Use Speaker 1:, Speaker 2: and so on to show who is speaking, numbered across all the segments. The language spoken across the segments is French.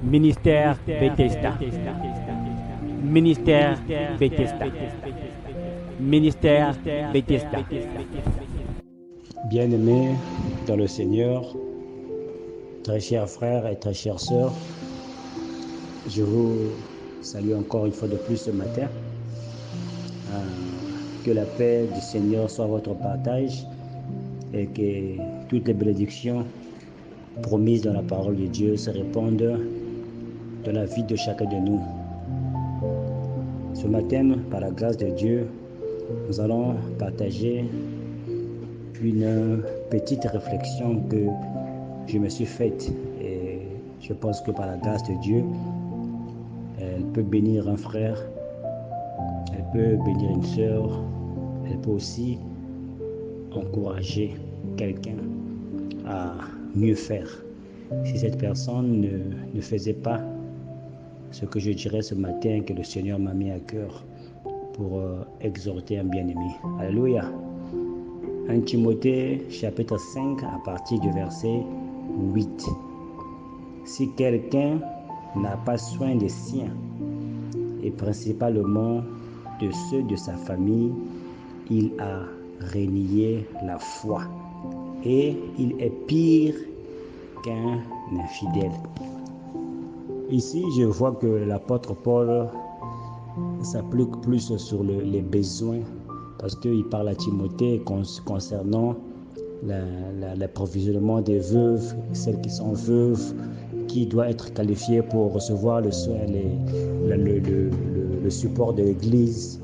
Speaker 1: Ministère Bethesda. Ministère Bethesda. Ministère Bethesda.
Speaker 2: Bien-aimés dans le Seigneur, très chers frères et très chères sœurs, je vous salue encore une fois de plus ce matin. Que la paix du Seigneur soit votre partage et que toutes les bénédictions promises dans la parole de Dieu se répandent dans la vie de chacun de nous. Ce matin, par la grâce de Dieu, nous allons partager une petite réflexion que je me suis faite et je pense que par la grâce de Dieu, elle peut bénir un frère, elle peut bénir une sœur, elle peut aussi encourager quelqu'un à mieux faire. Si cette personne ne faisait pas ce que je dirais ce matin que le Seigneur m'a mis à cœur pour exhorter un bien-aimé. Alléluia. 1 Timothée chapitre 5 à partir du verset 8. Si quelqu'un n'a pas soin des siens, et principalement de ceux de sa famille, il a renié la foi et il est pire qu'un infidèle. Ici, je vois que l'apôtre Paul s'applique plus sur les besoins parce qu'il parle à Timothée concernant l'approvisionnement des veuves, celles qui sont veuves, qui doivent être qualifiées pour recevoir le soin, le support de l'Église.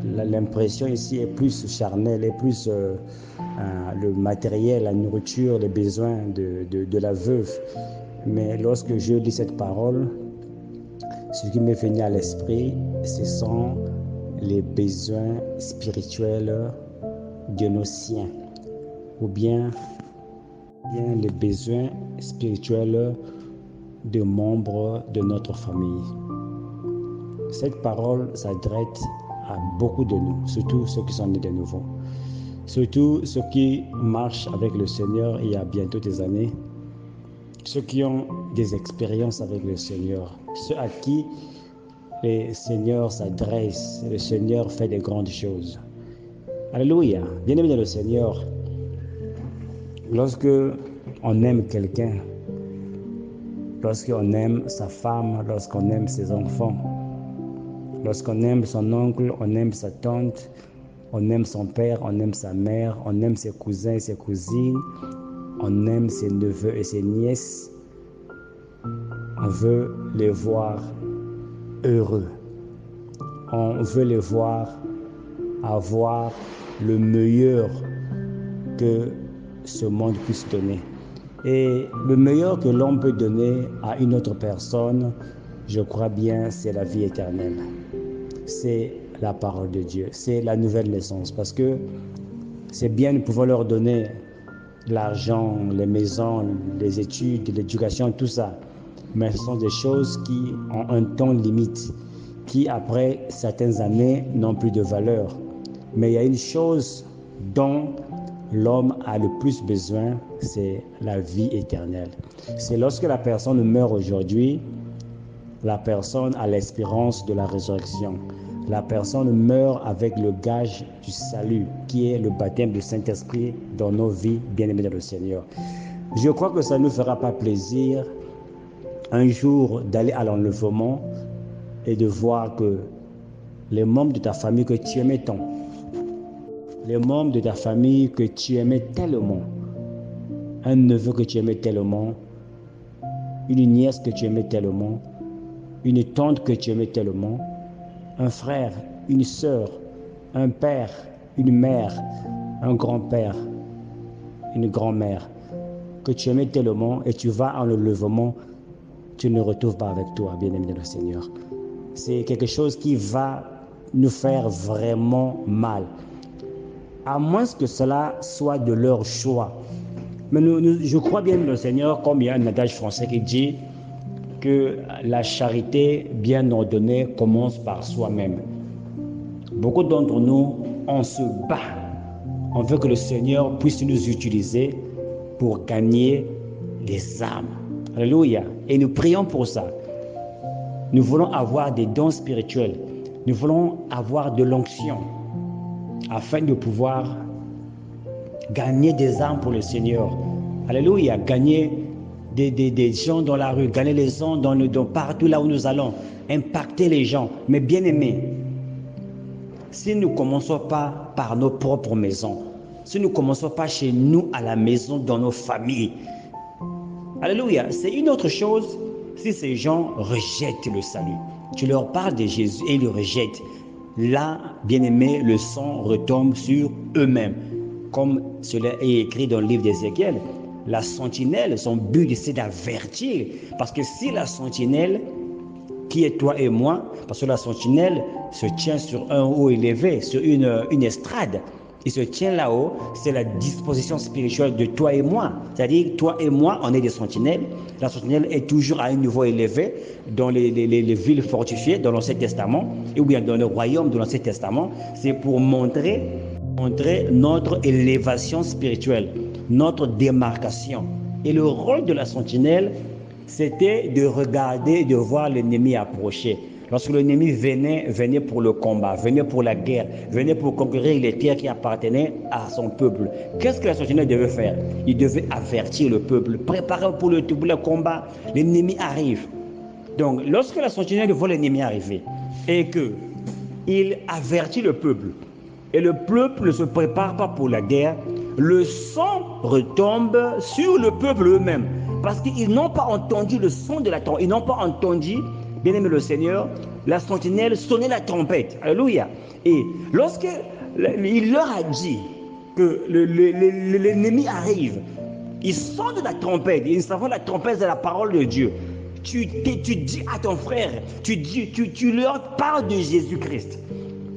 Speaker 2: L'impression ici est plus charnelle, est plus le matériel, la nourriture, les besoins de la veuve. Mais lorsque je lis cette parole, ce qui m'est venu à l'esprit, ce sont les besoins spirituels de nos siens, ou bien les besoins spirituels de membres de notre famille. Cette parole s'adresse à beaucoup de nous, surtout ceux qui sont nés de nouveau, surtout ceux qui marchent avec le Seigneur il y a bientôt des années, ceux qui ont des expériences avec le Seigneur, ceux à qui le Seigneur s'adresse, le Seigneur fait des grandes choses. Alléluia. Bien-aimé dans le Seigneur, lorsque on aime quelqu'un, lorsqu'on aime sa femme, lorsqu'on aime ses enfants, lorsqu'on aime son oncle, on aime sa tante, on aime son père, on aime sa mère, on aime ses cousins et ses cousines, on aime ses neveux et ses nièces, on veut les voir heureux. On veut les voir avoir le meilleur que ce monde puisse donner. Et le meilleur que l'homme peut donner à une autre personne, je crois bien, c'est la vie éternelle. C'est la parole de Dieu, c'est la nouvelle naissance. Parce que c'est bien de pouvoir leur donner l'argent, les maisons, les études, l'éducation, tout ça. Mais ce sont des choses qui ont un temps limite, qui après certaines années n'ont plus de valeur. Mais il y a une chose dont l'homme a le plus besoin, c'est la vie éternelle. C'est lorsque la personne meurt aujourd'hui, la personne a l'espérance de la résurrection. La personne meurt avec le gage du salut, qui est le baptême du Saint-Esprit dans nos vies, bien-aimés dans le Seigneur. Je crois que ça ne nous fera pas plaisir un jour d'aller à l'enlèvement et de voir que les membres de ta famille que tu aimais tant, les membres de ta famille que tu aimais tellement, un neveu que tu aimais tellement, une nièce que tu aimais tellement, une tante que tu aimais tellement, un frère, une sœur, un père, une mère, un grand-père, une grand-mère que tu aimais tellement et tu vas en l'enlèvement, tu ne retrouves pas avec toi, bien-aimé dans le Seigneur. C'est quelque chose qui va nous faire vraiment mal. À moins que cela soit de leur choix. Mais je crois bien dans le Seigneur, comme il y a un adage français qui dit que la charité bien ordonnée commence par soi-même. Beaucoup d'entre nous, on se bat. On veut que le Seigneur puisse nous utiliser pour gagner des âmes. Alléluia. Et nous prions pour ça. Nous voulons avoir des dons spirituels. Nous voulons avoir de l'onction afin de pouvoir gagner des âmes pour le Seigneur. Alléluia. Gagner des gens dans la rue, gagner les gens dans partout là où nous allons, impacter les gens. Mais bien aimés, si nous ne commençons pas par nos propres maisons, si nous ne commençons pas chez nous à la maison, dans nos familles, alléluia, c'est une autre chose si ces gens rejettent le salut. Tu leur parles de Jésus et ils le rejettent. Là, bien aimé, le sang retombe sur eux-mêmes. Comme cela est écrit dans le livre d'Ézéchiel, la sentinelle, son but c'est d'avertir. Parce que si la sentinelle, qui est toi et moi, parce que la sentinelle se tient sur un haut élevé, sur une estrade, il se tient là-haut, c'est la disposition spirituelle de toi et moi. C'est-à-dire, toi et moi, on est des sentinelles. La sentinelle est toujours à un niveau élevé dans les villes fortifiées, dans l'Ancien Testament, ou bien dans le royaume de l'Ancien Testament. C'est pour montrer notre élévation spirituelle, notre démarcation. Et le rôle de la sentinelle, c'était de regarder, de voir l'ennemi approcher. Lorsque l'ennemi venait pour le combat, venait pour la guerre, venait pour conquérir les terres qui appartenaient à son peuple, qu'est-ce que la sentinelle devait faire? Il devait avertir le peuple, préparer pour le combat. L'ennemi arrive. Donc, lorsque la sentinelle voit l'ennemi arriver et qu'il avertit le peuple, et le peuple ne se prépare pas pour la guerre, le sang retombe sur le peuple eux-mêmes. Parce qu'ils n'ont pas entendu le son de la trompette, ils n'ont pas entendu, bien aimé le Seigneur, la sentinelle sonner la trompette. Alléluia. Et lorsque il leur a dit que l'ennemi arrive, ils sonne la trompette, ils savent la trompette de la parole de Dieu. Tu dis à ton frère, tu leur parles de Jésus-Christ.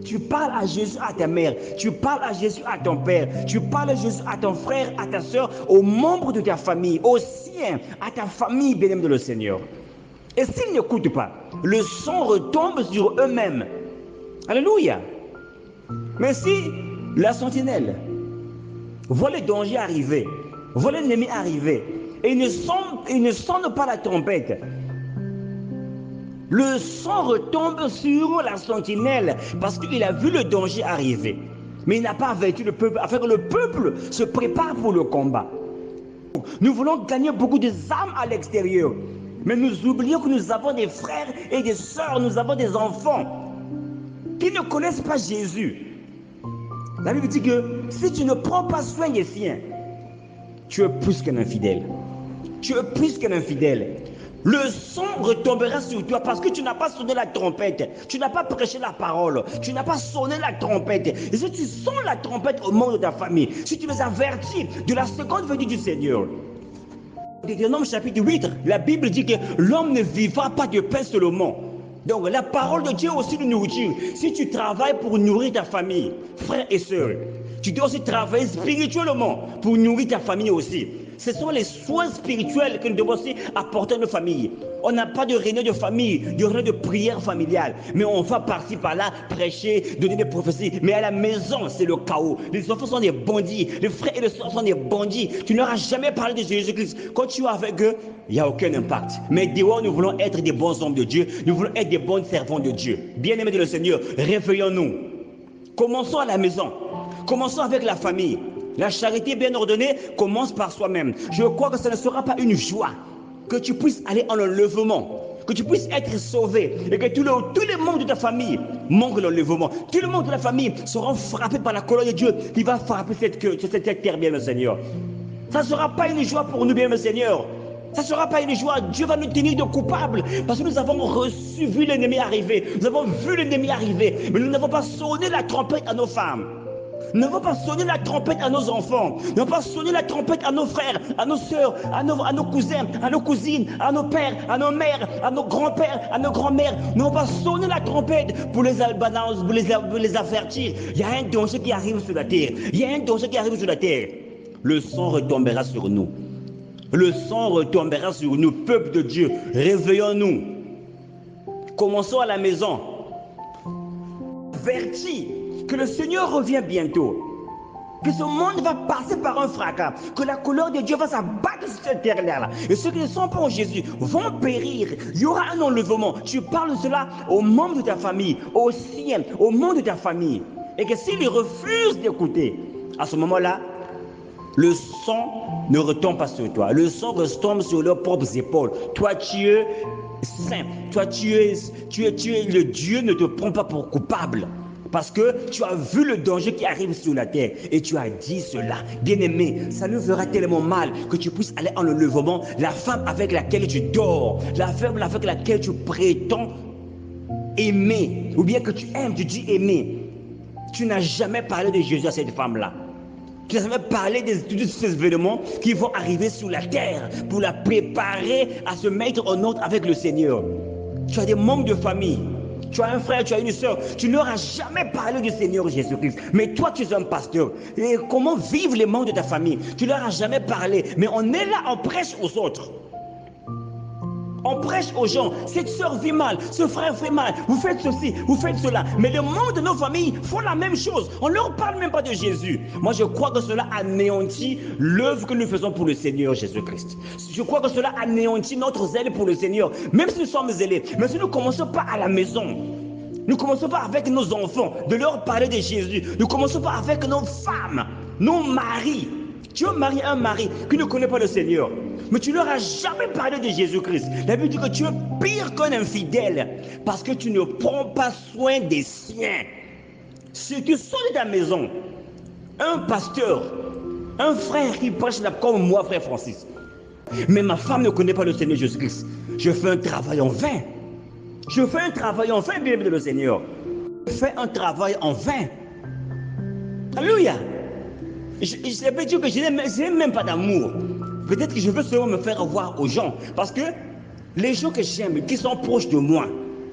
Speaker 2: Tu parles à Jésus à ta mère, tu parles à Jésus à ton père, tu parles à Jésus à ton frère, à ta soeur, aux membres de ta famille, aux siens, à ta famille, bien-aimé de le Seigneur. Et s'ils n'écoutent pas, le sang retombe sur eux-mêmes. Alléluia. Mais si la sentinelle voit le danger arriver, voit l'ennemi arriver, et il ne sonne pas la trompette, le sang retombe sur la sentinelle parce qu'il a vu le danger arriver. Mais il n'a pas averti le peuple afin que le peuple se prépare pour le combat. Nous voulons gagner beaucoup d'âmes à l'extérieur. Mais nous oublions que nous avons des frères et des sœurs, nous avons des enfants qui ne connaissent pas Jésus. La Bible dit que si tu ne prends pas soin des siens, tu es plus qu'un infidèle. Tu es plus qu'un infidèle. Le sang retombera sur toi parce que tu n'as pas sonné la trompette, tu n'as pas prêché la parole, tu n'as pas sonné la trompette. Et si tu sonnes la trompette aux membres de ta famille, si tu les avertis de la seconde venue du Seigneur, Deutéronome chapitre 8, la Bible dit que l'homme ne vivra pas de pain seulement. Donc la parole de Dieu est aussi de nourriture. Si tu travailles pour nourrir ta famille, frères et sœurs, tu dois aussi travailler spirituellement pour nourrir ta famille aussi. Ce sont les soins spirituels que nous devons aussi apporter à nos familles. On n'a pas de réunion de famille, de réunion de prière familiale. Mais on va par-ci par-là prêcher, donner des prophéties. Mais à la maison, c'est le chaos. Les enfants sont des bandits. Les frères et les sœurs sont des bandits. Tu n'auras jamais parlé de Jésus-Christ. Quand tu es avec eux, il n'y a aucun impact. Mais dehors, nous voulons être des bons hommes de Dieu. Nous voulons être des bons servants de Dieu. Bien-aimés de le Seigneur, réveillons-nous. Commençons à la maison. Commençons avec la famille. La charité bien ordonnée commence par soi-même. Je crois que ce ne sera pas une joie que tu puisses aller en enlèvement, que tu puisses être sauvé et que tous les membres de ta famille manquent l'enlèvement. Tous les membres de la famille seront frappés par la colère de Dieu qui va frapper cette terre, bien, mon Seigneur. Ça ne sera pas une joie pour nous, bien, mon Seigneur. Ça ne sera pas une joie. Dieu va nous tenir de coupables parce que nous avons vu l'ennemi arriver. Nous avons vu l'ennemi arriver, mais nous n'avons pas sonné la trompette à nos femmes. Nous n'avons pas sonné la trompette à nos enfants. Nous n'avons pas sonné la trompette à nos frères, à nos sœurs, à nos cousins, à nos cousines, à nos pères, à nos mères, à nos grands-pères, à nos grands-mères. Nous n'avons pas sonné la trompette pour les albanaises, pour les avertir. Il y a un danger qui arrive sur la terre. Il y a un danger qui arrive sur la terre. Le sang retombera sur nous. Le sang retombera sur nous, peuple de Dieu. Réveillons-nous. Commençons à la maison. Avertis que le Seigneur revient bientôt.
Speaker 3: que ce monde va passer par un fracas, que la colère de Dieu va s'abattre sur cette terre-là. Et ceux qui ne sont pas en Jésus vont périr. Il y aura un enlèvement. Tu parles de cela aux membres de ta famille, aux siens, aux membres de ta famille. Et que s'ils refusent d'écouter, à ce moment-là, le sang ne retombe pas sur toi. Le sang retombe sur leurs propres épaules. Toi, tu es saint. Toi, tu es le Dieu ne te prend pas pour coupable. Parce que tu as vu le danger qui arrive sur la terre et tu as dit cela. Bien-aimé, ça nous fera tellement mal que tu puisses aller en enlèvement. La femme avec laquelle tu dors, la femme avec laquelle tu prétends aimer, ou bien que tu aimes, tu dis aimer. Tu n'as jamais parlé de Jésus à cette femme-là. Tu n'as jamais parlé de tous ces événements qui vont arriver sur la terre pour la préparer à se mettre en ordre avec le Seigneur. Tu as des membres de famille. Tu as un frère, tu as une soeur, tu ne leur as jamais parlé du Seigneur Jésus-Christ. Mais toi, tu es un pasteur. Et comment vivent les membres de ta famille? Tu ne leur as jamais parlé. Mais on est là, on prêche aux autres. On prêche aux gens, cette soeur vit mal, ce frère fait mal, vous faites ceci, vous faites cela. Mais le monde de nos familles font la même chose. On ne leur parle même pas de Jésus. Moi, je crois que cela anéantit l'œuvre que nous faisons pour le Seigneur Jésus-Christ. Je crois que cela anéantit notre zèle pour le Seigneur. Même si nous sommes zélés, mais si nous ne commençons pas à la maison, nous ne commençons pas avec nos enfants de leur parler de Jésus. Nous ne commençons pas avec nos femmes, nos maris. Tu as marié un mari qui ne connaît pas le Seigneur, mais tu ne leur as jamais parlé de Jésus-Christ. La Bible dit que tu es pire qu'un infidèle parce que tu ne prends pas soin des siens. Si tu sors de ta maison, un pasteur, un frère qui prêche comme moi, frère Francis, mais ma femme ne connaît pas le Seigneur Jésus-Christ, je fais un travail en vain. Je fais un travail en vain, bien aimé de le Seigneur. Je fais un travail en vain. Alléluia. Je peux dire que je n'ai même pas d'amour. Peut-être que je veux seulement me faire voir aux gens. Parce que les gens que j'aime, qui sont proches de moi,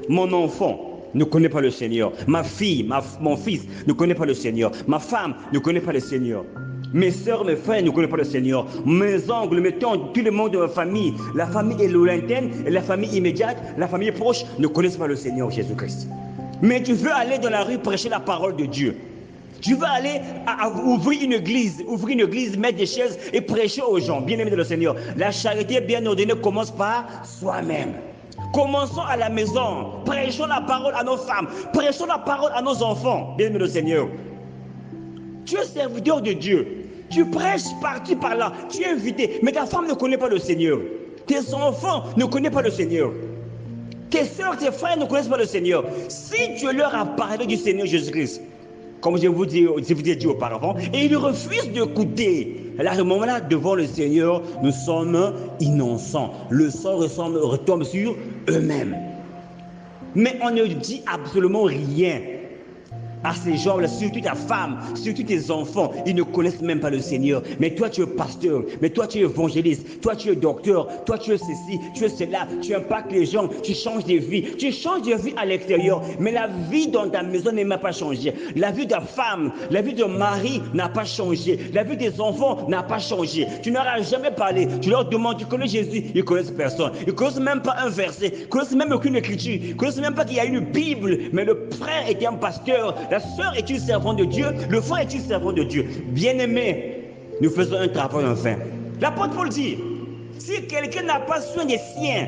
Speaker 3: mon enfant ne connaît pas le Seigneur. Ma fille, mon fils ne connaît pas le Seigneur. Ma femme ne connaît pas le Seigneur. Mes soeurs, mes frères ne connaissent pas le Seigneur. Mes oncles, mes tantes, tout le monde de ma famille, la famille est lointaine, et la famille immédiate, la famille proche ne connaissent pas le Seigneur Jésus-Christ. Mais tu veux aller dans la rue prêcher la parole de Dieu. Tu veux aller ouvrir une église, mettre des chaises et prêcher aux gens. Bien-aimés de le Seigneur, la charité bien ordonnée commence par soi-même. Commençons à la maison, prêchons la parole à nos femmes, prêchons la parole à nos enfants. Bien-aimés de le Seigneur, tu es serviteur de Dieu, tu prêches par-ci par-là, tu es invité, mais ta femme ne connaît pas le Seigneur. Tes enfants ne connaissent pas le Seigneur. Tes soeurs, tes frères ne connaissent pas le Seigneur. Si tu leur as parlé du Seigneur Jésus-Christ, comme je vous ai dit auparavant, et ils refusent d'écouter. À ce moment-là, devant le Seigneur, nous sommes innocents. Le sang retombe sur eux-mêmes. Mais on ne dit absolument rien à ces gens-là, surtout ta femme, surtout tes enfants. Ils ne connaissent même pas le Seigneur. Mais toi, tu es pasteur, mais toi, tu es évangéliste, toi, tu es docteur, toi, tu es ceci, tu es cela, tu impactes les gens, tu changes des vies. Tu changes des vies à l'extérieur, mais la vie dans ta maison n'est même pas changée. La vie de ta femme, la vie de mari n'a pas changé. La vie des enfants n'a pas changé. Tu n'auras jamais parlé. Tu leur demandes, tu connais Jésus? Ils ne connaissent personne. Ils ne connaissent même pas un verset. Ils ne connaissent même aucune écriture. Ils ne connaissent même pas qu'il y a une Bible. Mais le frère était un pasteur. La sœur est une servante de Dieu, le frère est une servante de Dieu. Bien-aimés, nous faisons un travail en vain. L'apôtre Paul dit, si quelqu'un n'a pas soin des siens,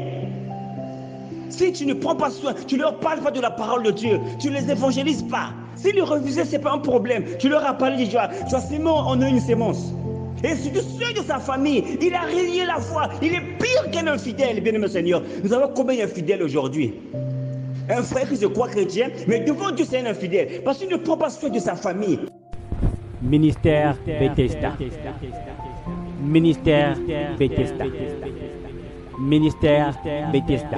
Speaker 3: si tu ne prends pas soin, tu ne leur parles pas de la parole de Dieu, tu ne les évangélises pas, s'ils le refusaient, ce n'est pas un problème. Tu leur as parlé de Dieu, tu as sémence, on a une sémence. Et surtout ceux de sa famille, il a renié la foi, il est pire qu'un infidèle, bien-aimé Seigneur. Nous avons combien d'infidèles aujourd'hui? Un frère qui se croit chrétien, mais devant Dieu c'est un infidèle, parce qu'il ne prend pas soin de sa famille.
Speaker 1: Ministère Bethesda. Ministère Bethesda. Ministère Bethesda.